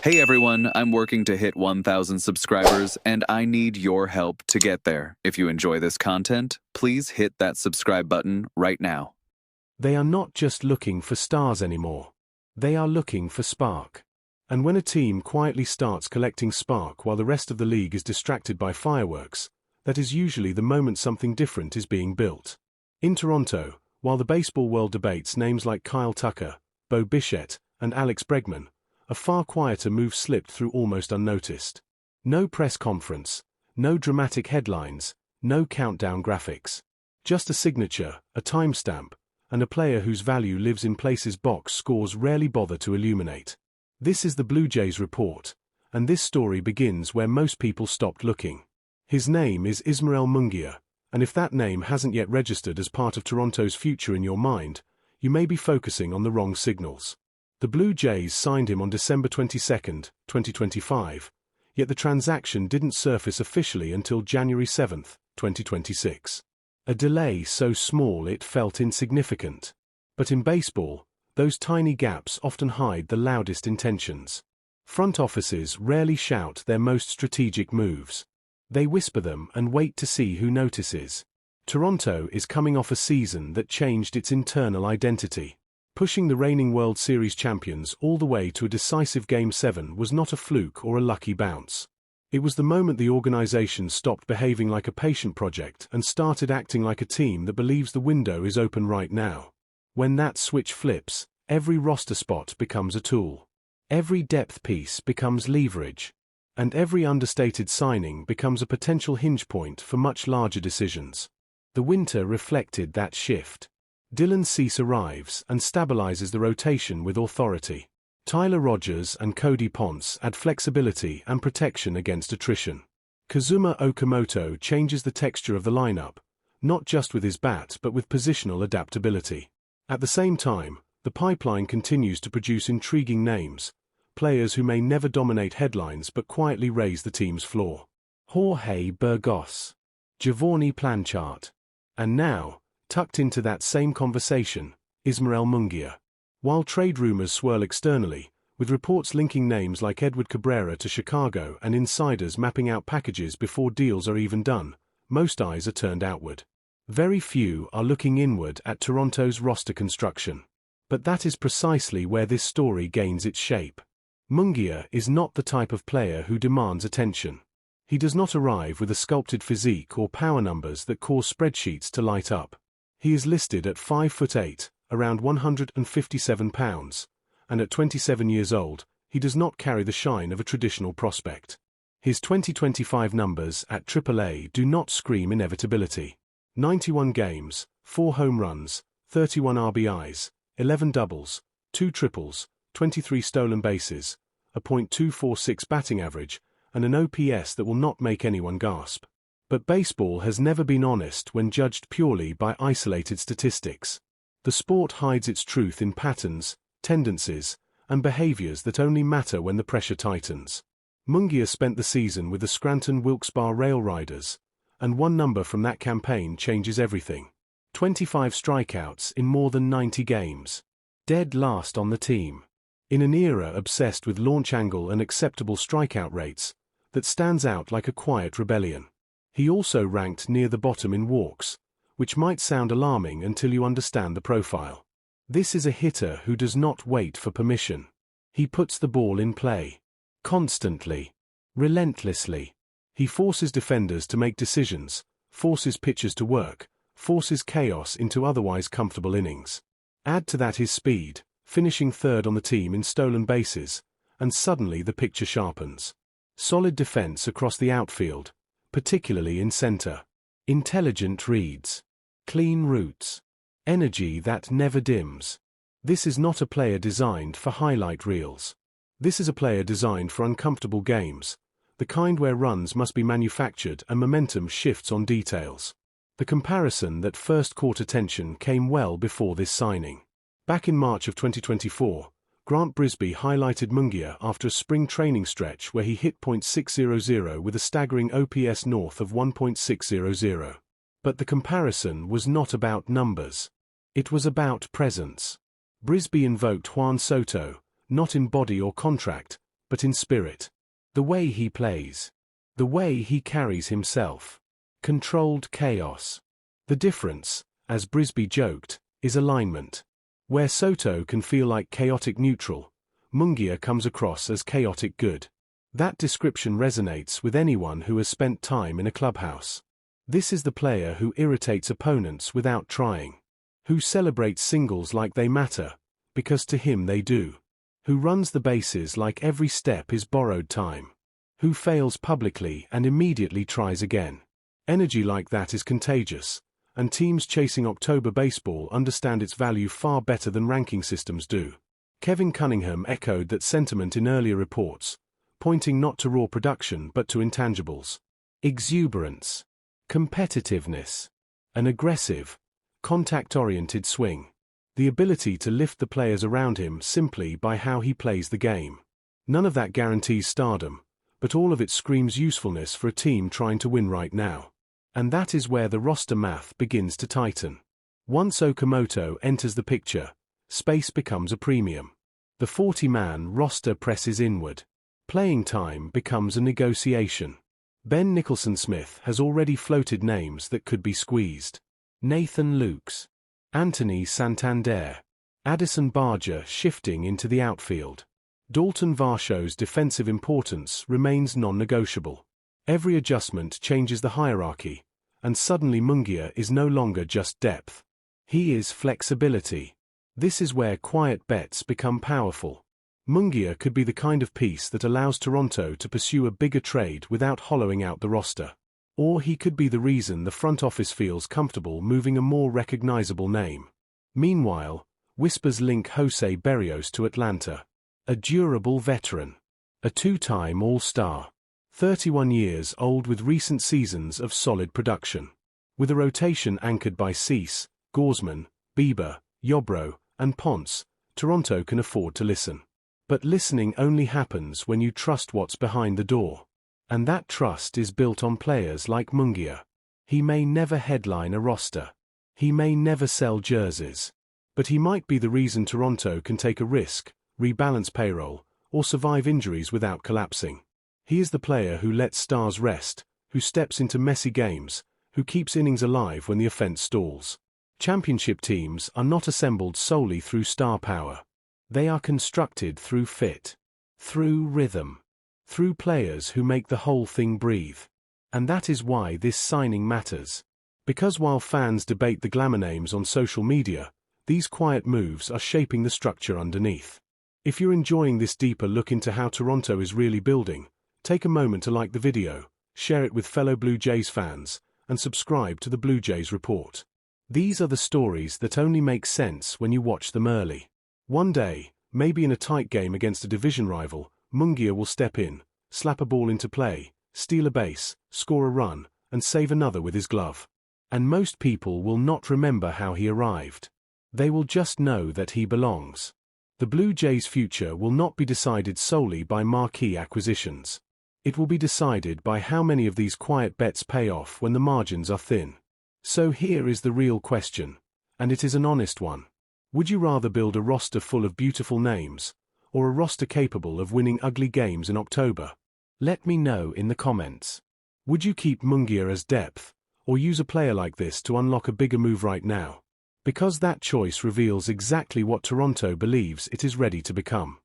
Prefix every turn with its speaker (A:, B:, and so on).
A: Hey everyone, I'm working to hit 1,000 subscribers and I need your help to get there. If you enjoy this content, please hit that subscribe button right now.
B: They are not just looking for stars anymore. They are looking for spark. And when a team quietly starts collecting spark while the rest of the league is distracted by fireworks, that is usually the moment something different is being built. In Toronto, while the baseball world debates names like Kyle Tucker, Bo Bichette, and Alex Bregman, a far quieter move slipped through almost unnoticed. No press conference, no dramatic headlines, no countdown graphics. Just a signature, a timestamp, and a player whose value lives in places box scores rarely bother to illuminate. This is the Blue Jays report, and this story begins where most people stopped looking. His name is Ismael Munguia, and if that name hasn't yet registered as part of Toronto's future in your mind, you may be focusing on the wrong signals. The Blue Jays signed him on December 22, 2025, yet the transaction didn't surface officially until January 7, 2026. A delay so small it felt insignificant. But in baseball, those tiny gaps often hide the loudest intentions. Front offices rarely shout their most strategic moves. They whisper them and wait to see who notices. Toronto is coming off a season that changed its internal identity. Pushing the reigning World Series champions all the way to a decisive Game 7 was not a fluke or a lucky bounce. It was the moment the organization stopped behaving like a patient project and started acting like a team that believes the window is open right now. When that switch flips, every roster spot becomes a tool. Every depth piece becomes leverage. And every understated signing becomes a potential hinge point for much larger decisions. The winter reflected that shift. Dylan Cease arrives and stabilizes the rotation with authority. Tyler Rogers and Cody Ponce add flexibility and protection against attrition. Kazuma Okamoto changes the texture of the lineup, not just with his bat but with positional adaptability. At the same time, the pipeline continues to produce intriguing names, players who may never dominate headlines but quietly raise the team's floor. Jorge Burgos, Giovanni Planchart, and now, tucked into that same conversation, Ismael Munguia. While trade rumors swirl externally, with reports linking names like Edward Cabrera to Chicago and insiders mapping out packages before deals are even done, most eyes are turned outward. Very few are looking inward at Toronto's roster construction. But that is precisely where this story gains its shape. Munguia is not the type of player who demands attention. He does not arrive with a sculpted physique or power numbers that cause spreadsheets to light up. He is listed at 5'8", around 157 pounds, and at 27 years old, he does not carry the shine of a traditional prospect. His 2025 numbers at AAA do not scream inevitability. 91 games, 4 home runs, 31 RBIs, 11 doubles, 2 triples, 23 stolen bases, a .246 batting average, and an OPS that will not make anyone gasp. But baseball has never been honest when judged purely by isolated statistics. The sport hides its truth in patterns, tendencies, and behaviors that only matter when the pressure tightens. Munguia spent the season with the Scranton Wilkes-Barre Rail Riders, and one number from that campaign changes everything. 25 strikeouts in more than 90 games. Dead last on the team. In an era obsessed with launch angle and acceptable strikeout rates, that stands out like a quiet rebellion. He also ranked near the bottom in walks, which might sound alarming until you understand the profile. This is a hitter who does not wait for permission. He puts the ball in play. Constantly. Relentlessly. He forces defenders to make decisions, forces pitchers to work, forces chaos into otherwise comfortable innings. Add to that his speed, finishing third on the team in stolen bases, and suddenly the picture sharpens. Solid defense across the outfield, particularly in center. Intelligent reads. Clean routes. Energy that never dims. This is not a player designed for highlight reels. This is a player designed for uncomfortable games, the kind where runs must be manufactured and momentum shifts on details. The comparison that first caught attention came well before this signing. Back in March of 2024, Grant Brisbee highlighted Munguia after a spring training stretch where he hit .600 with a staggering OPS north of 1.600. But the comparison was not about numbers. It was about presence. Brisbee invoked Juan Soto, not in body or contract, but in spirit. The way he plays. The way he carries himself. Controlled chaos. The difference, as Brisby joked, is alignment. Where Soto can feel like chaotic neutral, Munguia comes across as chaotic good. That description resonates with anyone who has spent time in a clubhouse. This is the player who irritates opponents without trying. Who celebrates singles like they matter, because to him they do. Who runs the bases like every step is borrowed time. Who fails publicly and immediately tries again. Energy like that is contagious, and teams chasing October baseball understand its value far better than ranking systems do. Kevin Cunningham echoed that sentiment in earlier reports, pointing not to raw production but to intangibles. Exuberance. Competitiveness. An aggressive, contact-oriented swing. The ability to lift the players around him simply by how he plays the game. None of that guarantees stardom, but all of it screams usefulness for a team trying to win right now. And that is where the roster math begins to tighten. Once Okamoto enters the picture, space becomes a premium. The 40-man roster presses inward. Playing time becomes a negotiation. Ben Nicholson-Smith has already floated names that could be squeezed. Nathan Lukes. Anthony Santander. Addison Barger shifting into the outfield. Dalton Varsho's defensive importance remains non-negotiable. Every adjustment changes the hierarchy, and suddenly Munguia is no longer just depth. He is flexibility. This is where quiet bets become powerful. Munguia could be the kind of piece that allows Toronto to pursue a bigger trade without hollowing out the roster. Or he could be the reason the front office feels comfortable moving a more recognizable name. Meanwhile, whispers link Jose Berrios to Atlanta. A durable veteran. A two-time All-Star. 31 years old with recent seasons of solid production. With a rotation anchored by Cease, Gaursman, Bieber, Yobro, and Ponce, Toronto can afford to listen. But listening only happens when you trust what's behind the door. And that trust is built on players like Munguia. He may never headline a roster. He may never sell jerseys. But he might be the reason Toronto can take a risk, rebalance payroll, or survive injuries without collapsing. He is the player who lets stars rest, who steps into messy games, who keeps innings alive when the offense stalls. Championship teams are not assembled solely through star power. They are constructed through fit, through rhythm, through players who make the whole thing breathe. And that is why this signing matters. Because while fans debate the glamour names on social media, these quiet moves are shaping the structure underneath. If you're enjoying this deeper look into how Toronto is really building, take a moment to like the video, share it with fellow Blue Jays fans, and subscribe to the Blue Jays Report. These are the stories that only make sense when you watch them early. One day, maybe in a tight game against a division rival, Munguia will step in, slap a ball into play, steal a base, score a run, and save another with his glove. And most people will not remember how he arrived. They will just know that he belongs. The Blue Jays' future will not be decided solely by marquee acquisitions. It will be decided by how many of these quiet bets pay off when the margins are thin. So here is the real question, and it is an honest one. Would you rather build a roster full of beautiful names, or a roster capable of winning ugly games in October? Let me know in the comments. Would you keep Munguia as depth, or use a player like this to unlock a bigger move right now? Because that choice reveals exactly what Toronto believes it is ready to become.